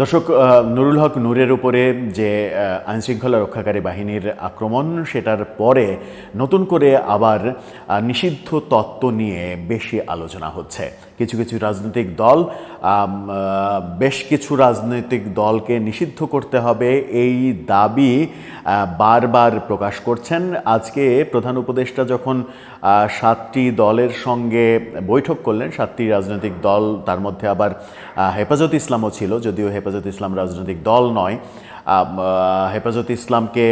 দর্শক, নুরুল হক নূরের উপরে যে আইনশৃঙ্খলা রক্ষাকারী বাহিনীর আক্রমণ, সেটার পরে নতুন করে আবার নিষিদ্ধ তত্ত্ব নিয়ে বেশি আলোচনা হচ্ছে। কিছু কিছু রাজনৈতিক দল বেশ কিছু রাজনৈতিক দলকে নিষিদ্ধ করতে হবে এই দাবি বারবার প্রকাশ করছেন। আজকে প্রধান উপদেষ্টা যখন 7টি দলের সঙ্গে বৈঠক করলেন, 7টি রাজনৈতিক দল, তার মধ্যে আবার হেফাজত ইসলামও ছিল, যদিও হেফাজত ইসলাম রাজনৈতিক দল নয়। হেফাজত ইসলামকে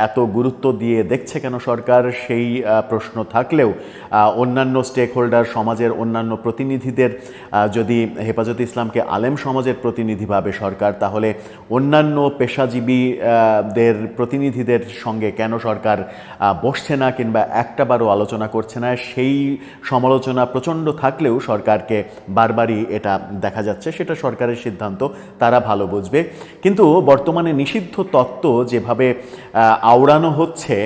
এত গুরুত্ব দিয়ে দেখছে কেন সরকার, সেই প্রশ্ন থাকলেও অন্যান্য স্টেক হোল্ডার, সমাজের অন্যান্য প্রতিনিধিদের, যদি হেফাজত ইসলামকে আলেম সমাজের প্রতিনিধি ভাবে সরকার, তাহলে অন্যান্য পেশাজীবীদের প্রতিনিধিদের সঙ্গে কেন সরকার বসছে না কিংবা একটাবারও আলোচনা করছে না। সেই সমালোচনা প্রচণ্ড থাকলেও সরকারকে বারবারই এটা দেখা যাচ্ছে, সেটা সরকারের সিদ্ধান্ত, তারা ভালো বুঝবে। কিন্তু বর্তমানে নিষিদ্ধ তত্ত্ব যেভাবে আওড়ানো হচ্ছে,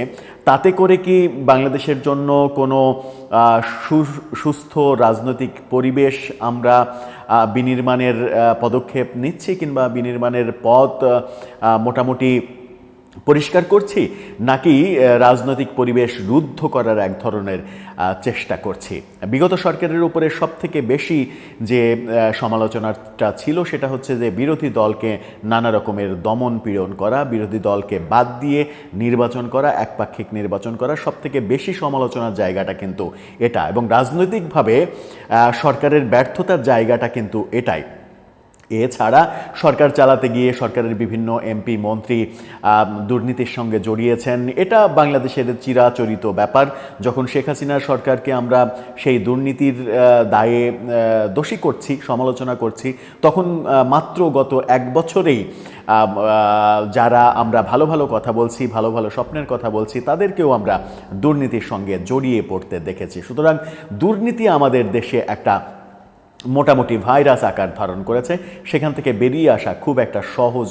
তাতে করে কি বাংলাদেশের জন্য কোনো সুস্থ রাজনৈতিক পরিবেশ আমরা বিনির্মাণের পদক্ষেপ নিচ্ছি কিংবা বিনির্মাণের পথ মোটামুটি পরিষ্কার করছি, নাকি রাজনৈতিক পরিবেশ রুদ্ধ করার এক ধরনের চেষ্টা করছি? বিগত সরকারের উপরে সবথেকে বেশি যে সমালোচনাটা ছিল সেটা হচ্ছে যে বিরোধী দলকে নানা রকমের দমন পীড়ন করা, বিরোধী দলকে বাদ দিয়ে নির্বাচন করা, একপাক্ষিক নির্বাচন করা। সবথেকে বেশি সমালোচনার জায়গাটা কিন্তু এটা, এবং রাজনৈতিকভাবে সরকারের ব্যর্থতার জায়গাটা কিন্তু এটাই। এছাড়া সরকার চালাতে গিয়ে সরকারের বিভিন্ন এমপি মন্ত্রী দুর্নীতির সঙ্গে জড়িয়েছেন। এটা বাংলাদেশের চিরাচরিত ব্যাপার। যখন শেখ হাসিনার সরকারকে আমরা সেই দুর্নীতির দায়ে দোষী করছি, সমালোচনা করছি, তখন মাত্র গত 1 বছরেই যারা আমরা ভালো ভালো কথা বলছি, ভালো ভালো স্বপ্নের কথা বলছি, তাদেরকেও আমরা দুর্নীতির সঙ্গে জড়িয়ে পড়তে দেখেছি। সুতরাং দুর্নীতি আমাদের দেশে একটা মোটামুটি ভাইরাস আকার ধারণ করেছে, সেখান থেকে বেরিয়ে আসা খুব একটা সহজ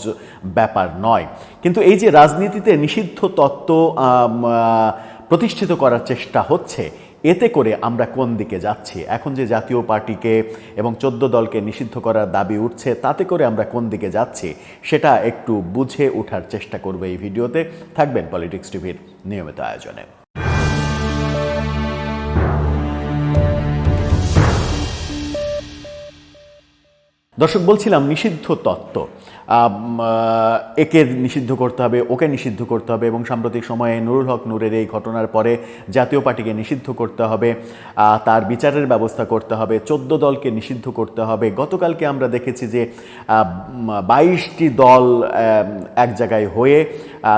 ব্যাপার নয়। কিন্তু এই যে রাজনীতিতে নিষিদ্ধ তত্ত্ব প্রতিষ্ঠিত করার চেষ্টা হচ্ছে, এতে করে আমরা কোন দিকে যাচ্ছি? এখন যে জাতীয় পার্টিকে এবং 14 দলকে নিষিদ্ধ করার দাবি উঠছে, তাতে করে আমরা কোন দিকে যাচ্ছি সেটা একটু বুঝে ওঠার চেষ্টা করবে এই ভিডিওতে। থাকবেন পলিটিক্স টিভির নিয়মিত আয়োজনে। দর্শক, বলছিলাম নিষিদ্ধ তত্ত্ব, একে নিষিদ্ধ করতে হবে, ওকে নিষিদ্ধ করতে হবে, এবং সাম্প্রতিক সময়ে নুরুল হক নূরের এই ঘটনার পরে জাতীয় পার্টিকে নিষিদ্ধ করতে হবে, তার বিচারের ব্যবস্থা করতে হবে, 14 দলকে নিষিদ্ধ করতে হবে। গতকালকে আমরা দেখেছি যে 22টি দল এক জায়গায় হয়ে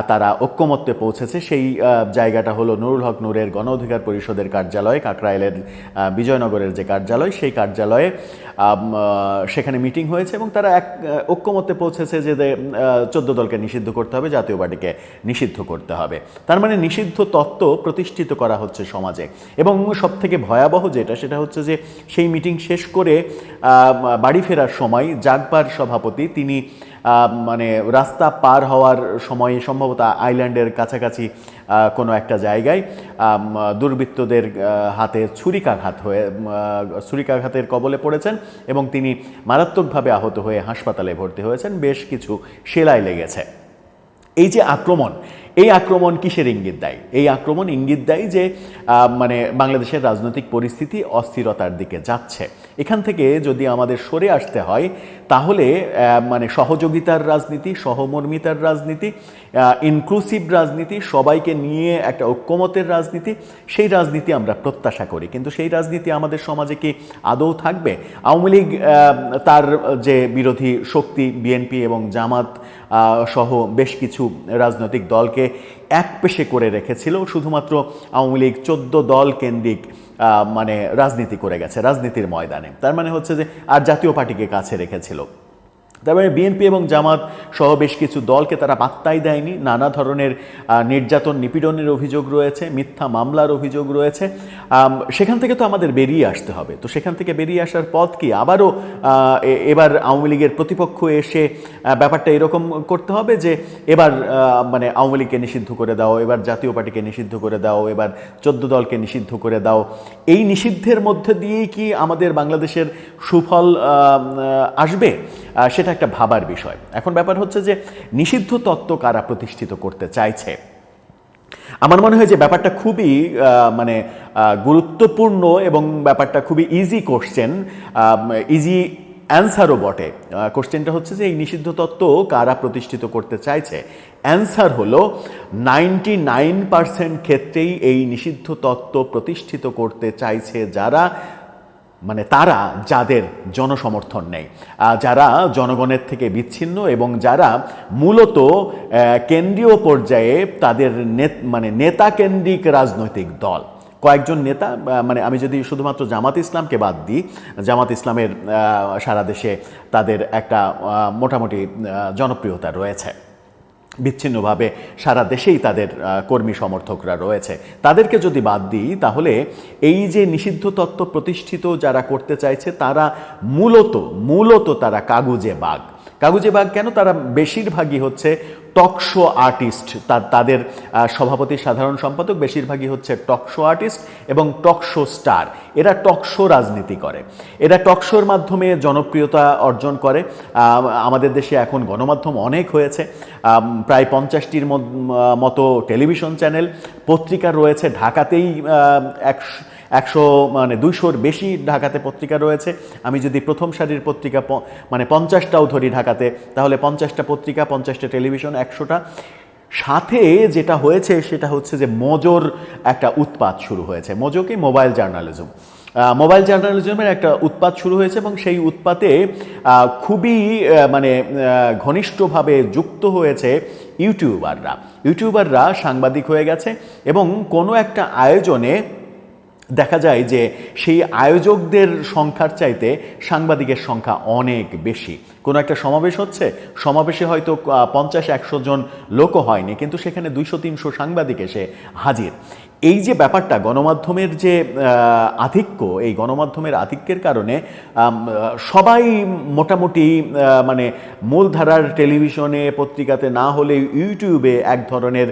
তারা ঐক্যমত্যে পৌঁছেছে। সেই জায়গাটা হলো নুরুল হক নূরের গণ অধিকার পরিষদের কার্যালয়, কাকরাইলের বিজয়নগরের যে কার্যালয়, সেই কার্যালয়ে সেখানে মিটিং হয়েছে এবং তারা এক ঐক্যমত্যে পৌঁছেছে যে 14 দলকে নিষিদ্ধ করতে হবে, জাতীয় পার্টিকে নিষিদ্ধ করতে হবে। তার মানে নিষিদ্ধ তত্ত্ব প্রতিষ্ঠিত করা হচ্ছে সমাজে। এবং সবথেকে ভয়াবহ যেটা, সেটা হচ্ছে যে সেই মিটিং শেষ করে বাড়ি ফেরার সময় জাগবার সভাপতি, তিনি মানে রাস্তা পার হওয়ার সময় সম্ভবত আইল্যান্ডের কাছাকাছি কোনো একটা জায়গায় দুর্বৃত্তদের হাতে ছুরিকাঘাতের কবলে পড়েছেন এবং তিনি মারাত্মকভাবে আহত হয়ে হাসপাতালে ভর্তি হয়েছেন। বেশ কিছু সেলাই লেগেছে। এই যে আক্রমণ, এই আক্রমণ কিসের ইঙ্গিত দেয়? এই আক্রমণ ইঙ্গিত দেয় যে মানে বাংলাদেশের রাজনৈতিক পরিস্থিতি অস্থিরতার দিকে যাচ্ছে। এখান থেকে যদি আমাদের সরে আসতে হয়, তাহলে মানে সহযোগিতার রাজনীতি, সহমর্মিতার রাজনীতি, ইনক্লুসিভ রাজনীতি, সবাইকে নিয়ে একটা ঐক্যমতের রাজনীতি, সেই রাজনীতি আমরা প্রত্যাশা করি। কিন্তু সেই রাজনীতি আমাদের সমাজে কি আদৌ থাকবে? আওয়ামী লীগ তার যে বিরোধী শক্তি বিএনপি এবং জামাত সহ বেশ কিছু রাজনৈতিক দলকে একপেশে করে রেখেছিল। শুধুমাত্র আওয়ামী লীগ 14 দল কেন্দ্রিক মানে রাজনীতি করে গেছে রাজনীতির ময়দানে। তার মানে হচ্ছে যে আর জাতীয় পার্টিকে কাছে রেখেছিল। তারপরে বিএনপি এবং জামাত সহ বেশ কিছু দলকে তারা পাত্তাই দেয়নি। নানা ধরনের নির্যাতন নিপীড়নের অভিযোগ রয়েছে, মিথ্যা মামলার অভিযোগ রয়েছে। সেখান থেকে তো আমাদের বেরিয়ে আসতে হবে। তো সেখান থেকে বেরিয়ে আসার পথ কি? আবারও এবার আওয়ামী লীগের প্রতিপক্ষ এসে ব্যাপারটা এরকম করতে হবে যে এবার মানে আওয়ামী লীগকে নিষিদ্ধ করে দাও, এবার জাতীয় পার্টিকে নিষিদ্ধ করে দাও, এবার 14 দলকে নিষিদ্ধ করে দাও। এই নিষিদ্ধের মধ্যে দিয়েই কি আমাদের বাংলাদেশের সুফল আসবে? সেটা একটা ভাবার বিষয়। এখন ব্যাপার হচ্ছে যে নিষিদ্ধ তত্ত্ব কারা প্রতিষ্ঠিত করতে চাইছে। আমার মনে হয় যে ব্যাপারটা খুবই মানে গুরুত্বপূর্ণ এবং ব্যাপারটা খুবই ইজি কোশ্চেন, ইজি অ্যান্সারও বটে। কোশ্চেনটা হচ্ছে যে এই নিষিদ্ধ তত্ত্ব কারা প্রতিষ্ঠিত করতে চাইছে। অ্যান্সার হলো 99% ক্ষেত্রেই এই নিষিদ্ধ তত্ত্ব প্রতিষ্ঠিত করতে চাইছে যারা, মানে তারা যাদের জনসমর্থন নেই, যারা জনগণের থেকে বিচ্ছিন্ন এবং যারা মূলত কেন্দ্রীয় পর্যায়ে তাদের মানে নেতা কেন্দ্রিক রাজনৈতিক দল, কয়েকজন নেতা, মানে আমি যদি শুধুমাত্র জামাত ইসলামকে বাদ দিই, জামাত ইসলামের সারা দেশে তাদের একটা মোটামুটি জনপ্রিয়তা রয়েছে, বিচ্ছিন্নভাবে সারা দেশেই তাদের কর্মী সমর্থকরা রয়েছে, তাদেরকে যদি বাদ দিই তাহলে এই যে নিষিদ্ধ তত্ত্ব প্রতিষ্ঠিত যারা করতে চাইছে তারা মূলত তারা কাগুজে বাঘ। কাগুজে বাঘ কেন? তারা বেশিরভাগই হচ্ছে টকশো আর্টিস্ট, তাদের সভাপতি সাধারণ সম্পাদক বেশিরভাগই হচ্ছে টকশো আর্টিস্ট এবং টকশো স্টার। এরা টকশো রাজনীতি করে, এরা টকশোর মাধ্যমে জনপ্রিয়তা অর্জন করে। আমাদের দেশে এখন গণমাধ্যম অনেক হয়েছে, প্রায় 50টির মতো টেলিভিশন চ্যানেল, পত্রিকা রয়েছে। ঢাকাতেই 200-র বেশি ঢাকাতে পত্রিকা রয়েছে। আমি যদি প্রথম সারির পত্রিকা মানে 50টাও ধরি ঢাকাতে, তাহলে 50টা পত্রিকা, 50টা টেলিভিশন, 100টা। সাথে যেটা হয়েছে সেটা হচ্ছে যে মজোর একটা উৎপাত শুরু হয়েছে। মজো কি? Mobile journalism. মোবাইল জার্নালিজমের একটা উৎপাত শুরু হয়েছে এবং সেই উৎপাতে খুবই মানে ঘনিষ্ঠভাবে যুক্ত হয়েছে ইউটিউবাররা সাংবাদিক হয়ে গেছে এবং কোনো একটা আয়োজনে দেখা যায় যে সেই আয়োজকদের সংখ্যার চাইতে সাংবাদিকের সংখ্যা অনেক বেশি। কোনো একটা সমাবেশ হচ্ছে, সমাবেশে হয়তো 50-100 জন লোকও হয়নি, কিন্তু সেখানে 200-300 সাংবাদিক এসে হাজির। এই যে ব্যাপারটা, গণমাধ্যমের যে আধিক্য, এই গণমাধ্যমের আধিক্যের কারণে সবাই মোটামুটি মানে মূলধারার টেলিভিশনে পত্রিকাতে না হলে ইউটিউবে এক ধরনের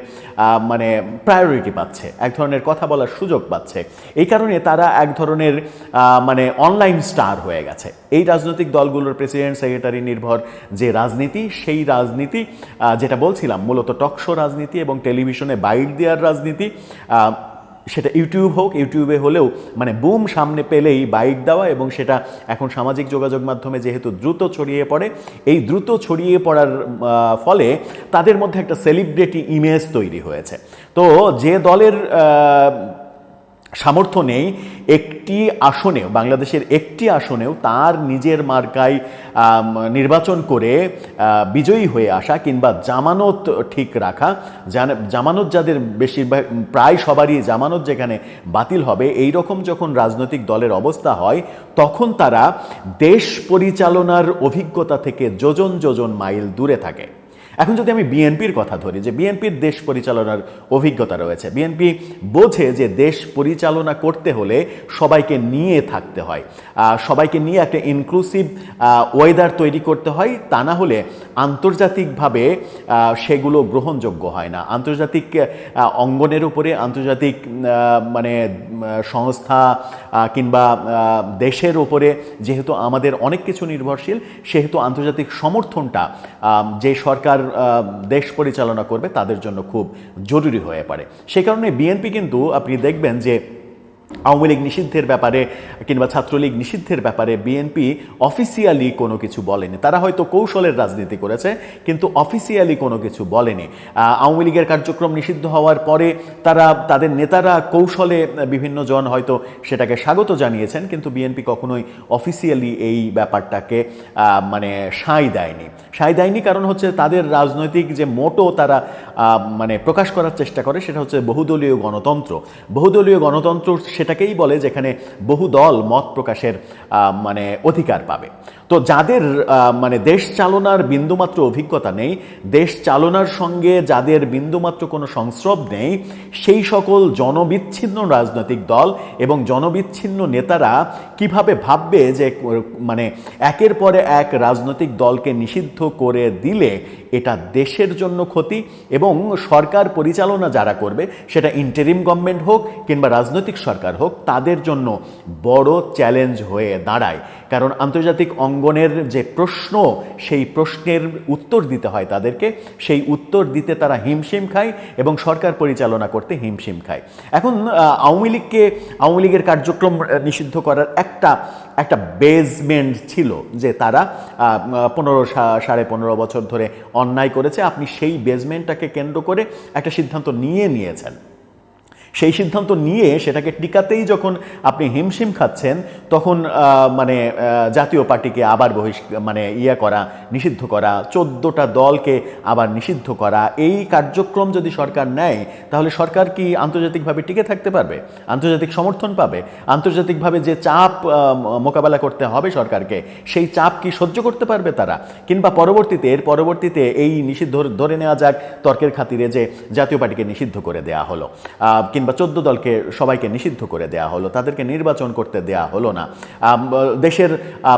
মানে প্রায়োরিটি পাচ্ছে, এক ধরনের কথা বলার সুযোগ পাচ্ছে। এই কারণে তারা এক ধরনের মানে অনলাইন স্টার হয়ে গেছে। এই রাজনৈতিক দলগুলোর প্রেসিডেন্ট সেক্রেটারি নির্ভর যে রাজনীতি, সেই রাজনীতি যেটা বলছিলাম মূলত টকশো রাজনীতি এবং টেলিভিশনে বাইট দেওয়ার রাজনীতি, সেটা ইউটিউবে হলেও মানে বুম সামনে পেলেই বাইট দেওয়া, এবং সেটা এখন সামাজিক যোগাযোগ মাধ্যমে যেহেতু দ্রুত ছড়িয়ে পড়ে, এই দ্রুত ছড়িয়ে পড়ার ফলে তাদের মধ্যে একটা সেলিব্রিটি ইমেজ তৈরি হয়েছে। তো যে দলের সামর্থ্য নেই একটি আসনেও, বাংলাদেশের একটি আসনেও তার নিজের মার্কায় নির্বাচন করে বিজয়ী হয়ে আসা কিংবা জামানত ঠিক রাখা, জামানত যাদের বেশিরভাগ, প্রায় সবারই জামানত যেখানে বাতিল হবে, এই রকম যখন রাজনৈতিক দলের অবস্থা হয়, তখন তারা দেশ পরিচালনার অভিজ্ঞতা থেকে যোজন মাইল দূরে থাকে। এখন যদি আমি বিএনপির কথা ধরি, যে বিএনপির দেশ পরিচালনার অভিজ্ঞতা রয়েছে, বিএনপি বোঝে যে দেশ পরিচালনা করতে হলে সবাইকে নিয়ে থাকতে হয়, সবাইকে নিয়ে একটা ইনক্লুসিভ ওয়েদার তৈরি করতে হয়, তা না হলে আন্তর্জাতিকভাবে সেগুলো গ্রহণযোগ্য হয় না। আন্তর্জাতিক অঙ্গনের উপরে, আন্তর্জাতিক মানে সংস্থা কিংবা দেশের উপরে যেহেতু আমাদের অনেক কিছু নির্ভরশীল, সেহেতু আন্তর্জাতিক সমর্থনটা যে সরকার দেশ পরিচালনা করবে তাদের জন্য খুব জরুরি হয়ে পড়ে। সে কারণে বিএনপি কিন্তু আপনি দেখবেন যে আওয়ামী লীগ নিষিদ্ধের ব্যাপারে কিংবা ছাত্রলীগ নিষিদ্ধের ব্যাপারে বিএনপি অফিসিয়ালি কোনো কিছু বলেনি। তারা হয়তো কৌশলের রাজনীতি করেছে, কিন্তু অফিসিয়ালি কোনো কিছু বলেনি। আওয়ামী লীগের কার্যক্রম নিষিদ্ধ হওয়ার পরে তাদের নেতারা কৌশলে বিভিন্ন জন হয়তো সেটাকে স্বাগত জানিয়েছেন, কিন্তু বিএনপি কখনোই অফিসিয়ালি এই ব্যাপারটাকে মানে সায় দেয়নি। কারণ হচ্ছে তাদের রাজনৈতিক যে মোটো তারা মানে প্রকাশ করার চেষ্টা করে, সেটা হচ্ছে বহুদলীয় গণতন্ত্র সেটাকেই বলে যেখানে বহু দল মত প্রকাশের মানে অধিকার পাবে। তো যাদের মানে দেশ চালনার বিন্দুমাত্র অভিজ্ঞতা নেই, দেশ চালনার সঙ্গে যাদের বিন্দুমাত্র কোনো সংস্রব নেই, সেই সকল জনবিচ্ছিন্ন রাজনৈতিক দল এবং জনবিচ্ছিন্ন নেতারা কিভাবে ভাববে যে মানে একের পরে এক রাজনৈতিক দলকে নিষিদ্ধ করে দিলে এটা দেশের জন্য ক্ষতি, এবং সরকার পরিচালনা যারা করবে সেটা ইন্টারিম গভর্নমেন্ট হোক কিংবা রাজনৈতিক সরকার সরকার হোক তাদের জন্য বড় চ্যালেঞ্জ হয়ে দাঁড়ায়। কারণ আন্তর্জাতিক অঙ্গনের যে প্রশ্ন, সেই প্রশ্নের উত্তর দিতে হয় তাদেরকে, সেই উত্তর দিতে তারা হিমশিম খায় এবং সরকার পরিচালনা করতে হিমশিম খায়। এখন আওয়ামী লীগের কার্যক্রম নিষিদ্ধ করার একটা বেসমেন্ট ছিল যে তারা 15-15.5 বছর ধরে অন্যায় করেছে। আপনি সেই বেসমেন্টটাকে কেন্দ্র করে একটা সিদ্ধান্ত নিয়েছেন। সেই সিদ্ধান্ত নিয়ে সেটাকে টিকাতেই যখন আপনি হিমশিম খাচ্ছেন, তখন জাতীয় পার্টিকে আবার নিষিদ্ধ করা, 14টা দলকে আবার নিষিদ্ধ করা, এই কার্যক্রম যদি সরকার নেয় তাহলে সরকার কি আন্তর্জাতিকভাবে টিকে থাকতে পারবে? আন্তর্জাতিক সমর্থন পাবে? আন্তর্জাতিকভাবে যে চাপ মোকাবেলা করতে হবে সরকারকে, সেই চাপ কি সহ্য করতে পারবে তারা? কিংবা এর পরবর্তীতে এই নিষিদ্ধ ধরে নেওয়া যাক তর্কের খাতিরে যে জাতীয় পার্টিকে নিষিদ্ধ করে দেয়া হলো, কিংবা 14 দলকে সবাইকে নিষিদ্ধ করে দেয়া হলো, তাদেরকে নির্বাচন করতে দেয়া হলো না, দেশের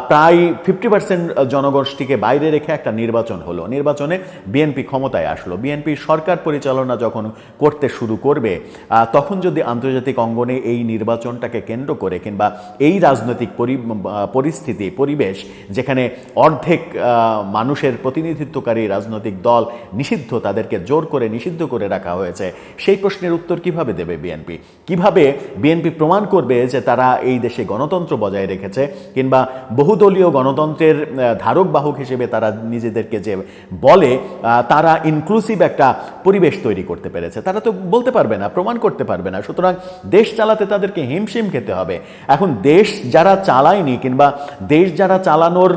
প্রায় 50% জনগোষ্ঠীকে বাইরে রেখে একটা নির্বাচন হলো, নির্বাচনে বিএনপি ক্ষমতায় আসলো, বিএনপি সরকার পরিচালনা যখন করতে শুরু করবে, তখন যদি আন্তর্জাতিক অঙ্গনে এই নির্বাচনটাকে কেন্দ্র করে কিংবা এই রাজনৈতিক পরিবেশ যেখানে অর্ধেক মানুষের প্রতিনিধিত্বকারী রাজনৈতিক দল নিষিদ্ধ, তাদেরকে জোর করে নিষিদ্ধ করে রাখা হয়েছে, সেই প্রশ্নের উত্তর কিভাবে দেবে বিএনপি? কিভাবে বিএনপি প্রমাণ করবে যে তারা এই দেশে গণতন্ত্র বজায় রেখেছে, কিংবা বহুদলীয় গণতন্ত্রের ধারক বাহক হিসেবে তারা নিজেদেরকে যে বলে তারা ইনক্লুসিভ একটা পরিবেশ তৈরি করতে পেরেছে? তারা তো বলতে পারবে না, প্রমাণ করতে পারবে না। সুতরাং দেশ চালাতে তাদেরকে হিমশিম খেতে হবে। এখন দেশ যারা চালায়নি, কিংবা দেশ যারা চালানোর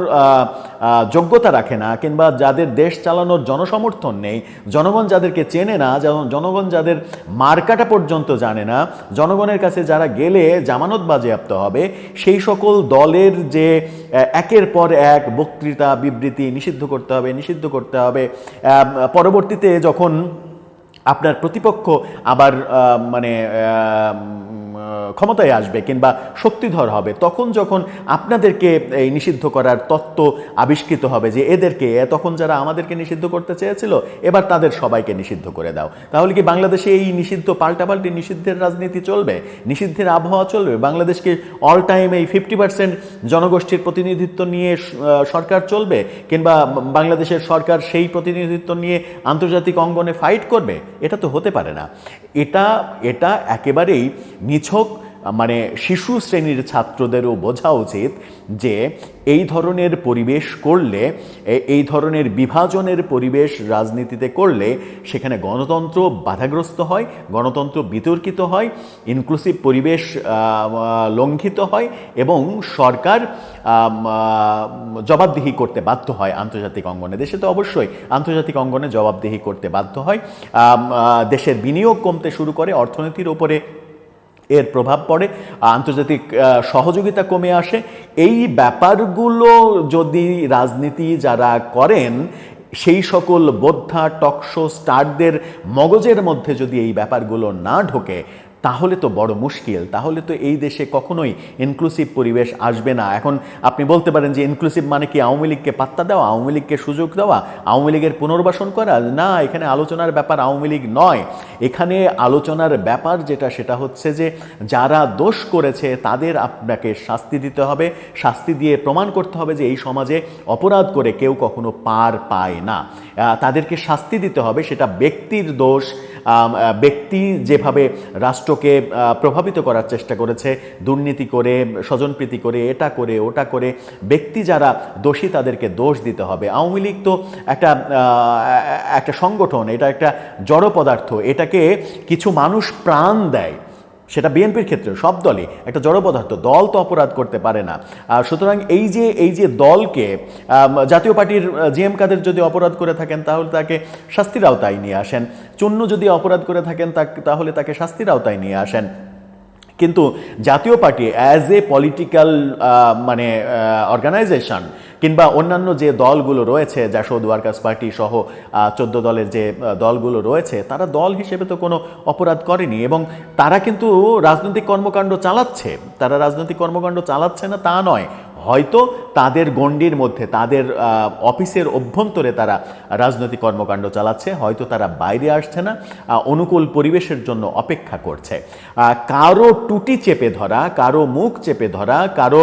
যোগ্যতা রাখে না, কিংবা যাদের দেশ চালানোর জনসমর্থন নেই, জনগণ যাদেরকে চেনে না, জনগণ যাদের মার্কাটা পর্যন্ত জানে না, জনগণের কাছে যারা গেলে জামানত বাজেয়াপ্ত হবে, সেই সকল দলের যে একের পর এক বক্তৃতা বিবৃতি নিষিদ্ধ করতে হবে, পরবর্তীতে যখন আপনার প্রতিপক্ষ আবার ক্ষমতায় আসবে কিংবা শক্তিধর হবে, তখন যখন আপনাদেরকে এই নিষিদ্ধ করার তত্ত্ব আবিষ্কৃত হবে যে এদেরকে, তখন যারা আমাদেরকে নিষিদ্ধ করতে চেয়েছিল এবার তাদের সবাইকে নিষিদ্ধ করে দাও, তাহলে কি বাংলাদেশে এই নিষিদ্ধ পাল্টাপাল্টি নিষিদ্ধের রাজনীতি চলবে? নিষিদ্ধের আবহাওয়া চলবে? বাংলাদেশকে অল টাইম এই 50% জনগোষ্ঠীর প্রতিনিধিত্ব নিয়ে সরকার চলবে, কিংবা বাংলাদেশের সরকার সেই প্রতিনিধিত্ব নিয়ে আন্তর্জাতিক অঙ্গনে ফাইট করবে? এটা তো হতে পারে না। এটা একেবারেই নিছক শিশু শ্রেণীর ছাত্রদেরও বোঝা উচিত যে এই ধরনের পরিবেশ করলে, এই ধরনের বিভাজনের পরিবেশ রাজনীতিতে করলে সেখানে গণতন্ত্র বাধাগ্রস্ত হয়, গণতন্ত্র বিতর্কিত হয়, ইনক্লুসিভ পরিবেশ লঙ্ঘিত হয় এবং সরকার জবাবদিহি করতে বাধ্য হয় আন্তর্জাতিক অঙ্গনে। দেশে তো অবশ্যই আন্তর্জাতিক অঙ্গনে জবাবদিহি করতে বাধ্য হয়। দেশের বিনিয়োগ কমতে শুরু করে, অর্থনীতির ওপরে এর প্রভাব পড়ে, আন্তর্জাতিক সহযোগিতা কমে আসে। এই ব্যাপারগুলো যদি রাজনীতি যারা করেন, সেই সকল বোদ্ধা টকশো স্টারদের মগজের মধ্যে যদি এই ব্যাপারগুলো না ঢোকে, তাহলে তো বড় মুশকিল, তাহলে তো এই দেশে কখনোই ইনক্লুসিভ পরিবেশ আসবে না। এখন আপনি বলতে পারেন যে ইনক্লুসিভ মানে কি আওয়ামী লীগকে পাত্তা দেওয়া, আওয়ামী লীগকে সুযোগ দেওয়া, আওয়ামী লীগের পুনর্বাসন করা? না, এখানে আলোচনার ব্যাপার আওয়ামী লীগ নয়। এখানে আলোচনার ব্যাপার যেটা হচ্ছে যে যারা দোষ করেছে তাদের আপনাকে শাস্তি দিতে হবে, শাস্তি দিয়ে প্রমাণ করতে হবে যে এই সমাজে অপরাধ করে কেউ কখনো পার পায় না, তাদেরকে শাস্তি দিতে হবে। সেটা ব্যক্তির দোষ, ব্যক্তি যেভাবে রাষ্ট্রকে প্রভাবিত করার চেষ্টা করেছে, দুর্নীতি করে, স্বজনপ্রীতি করে, এটা করে ওটা করে, ব্যক্তি যারা দোষী তাদেরকে দোষ দিতে হবে। আওয়ামী লীগ তো একটা সংগঠন, এটা একটা জড় পদার্থ, এটাকে কিছু মানুষ প্রাণ দেয়, সেটা বিএনপির ক্ষেত্রে সব দলই একটা জড় পদার্থ, দল তো অপরাধ করতে পারে না। সুতরাং এই যে দলকে, জাতীয় পার্টির জিএম কাদের যদি অপরাধ করে থাকেন তাহলে তাকে শাস্তির আওতায় নিয়ে আসেন, চুন্নু যদি অপরাধ করে থাকেন তাহলে তাকে শাস্তির আওতায় নিয়ে আসেন। কিন্তু Jatiya party as a political organization কিংবা অন্যান্য যে দলগুলো রয়েছে, জাসদ ওয়ার্কার্স পার্টি সহ 14 দলের যে দলগুলো রয়েছে, তারা দল হিসেবে তো কোনো অপরাধ করেনি এবং তারা কিন্তু রাজনৈতিক কর্মকাণ্ড চালাচ্ছে। তারা রাজনৈতিক কর্মকাণ্ড চালাচ্ছে না তা নয়, হয়তো তাদের গণ্ডির মধ্যে, তাদের অফিসের অভ্যন্তরে তারা রাজনৈতিক কর্মকাণ্ড চালাচ্ছে, হয়তো তারা বাইরে আসছে না, অনুকূল পরিবেশের জন্য অপেক্ষা করছে। কারো টুটি চেপে ধরা, কারো মুখ চেপে ধরা, কারো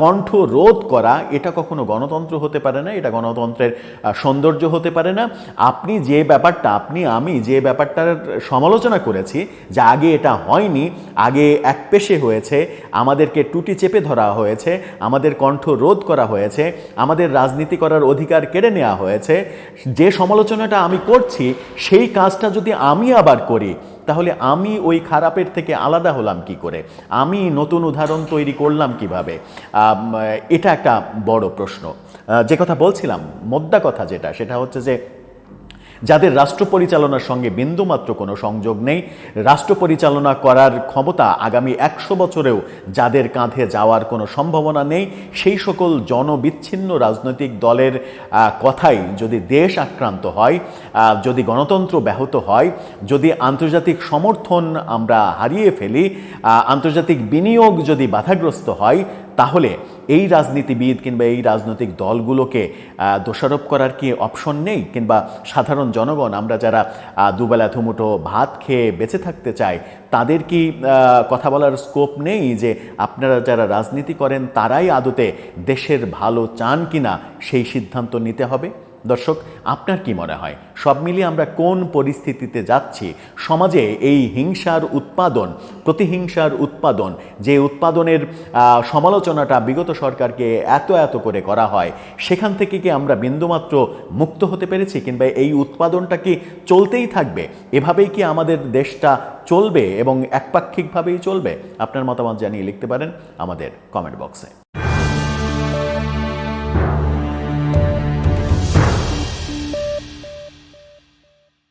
কণ্ঠ রোধ করা, এটা কখনো গণতন্ত্র হতে পারে না, এটা গণতন্ত্রের সৌন্দর্য হতে পারে না। আপনি যে ব্যাপারটা, আমি যে ব্যাপারটার সমালোচনা করেছি, যে আগে এটা হয়নি, আগে একপেশে হয়েছে, আমাদেরকে টুটি চেপে ধরা হয়েছে, আমাদের কণ্ঠ রোধ করা হয়েছে, আমাদের রাজনীতি করার অধিকার কেড়ে নেওয়া হয়েছে, যে সমালোচনাটা আমি করছি সেই কাজটা যদি আমি আবার করি, তাহলে আমি ওই খারাপের থেকে আলাদা হলাম কি করে, আমি নতুন উদাহরণ তৈরি করলাম কিভাবে? এটা একটা বড় প্রশ্ন। যে কথা বলছিলাম, মোদ্দা কথা যেটা, সেটা হচ্ছে যে যাদের রাষ্ট্র পরিচালনার সঙ্গে বিন্দুমাত্র কোনো সংযোগ নেই, রাষ্ট্র পরিচালনা করার ক্ষমতা আগামী 100 বছরেও যাদের কাঁধে যাওয়ার কোনো সম্ভাবনা নেই, সেই সকল জনবিচ্ছিন্ন রাজনৈতিক দলের কথাই যদি দেশ আক্রান্ত হয়, যদি গণতন্ত্র ব্যাহত হয়, যদি আন্তর্জাতিক সমর্থন আমরা হারিয়ে ফেলি, আন্তর্জাতিক বিনিয়োগ যদি বাধাগ্রস্ত হয়, তাহলে এই রাজনীতিবিদ কিংবা এই রাজনৈতিক দলগুলোকে দোষারোপ করার কি অপশন নেই? কিংবা সাধারণ জনগণ, আমরা যারা দুবেলা দুমুঠো ভাত খেয়ে বেঁচে থাকতে চাই, তাদের কি কথা বলার স্কোপ নেই যে আপনারা যারা রাজনীতি করেন তারাই আদতে দেশের ভালো চান কিনা সেই সিদ্ধান্ত নিতে হবে? দর্শক, আপনার কি মনে হয় সব মিলিয়ে আমরা কোন পরিস্থিতিতে যাচ্ছি? সমাজে এই হিংসার উৎপাদন, প্রতিহিংসার উৎপাদন, যে উৎপাদনের সমালোচনাটা বিগত সরকারকে এত করে করা হয়, সেখান থেকে কি আমরা বিন্দুমাত্র মুক্ত হতে পেরেছি? কিংবা এই উৎপাদনটা কি চলতেই থাকবে? এভাবেই কি আমাদের দেশটা চলবে এবং একপাক্ষিকভাবেই চলবে? আপনার মতামত জানিয়ে লিখতে পারেন আমাদের কমেন্ট বক্সে।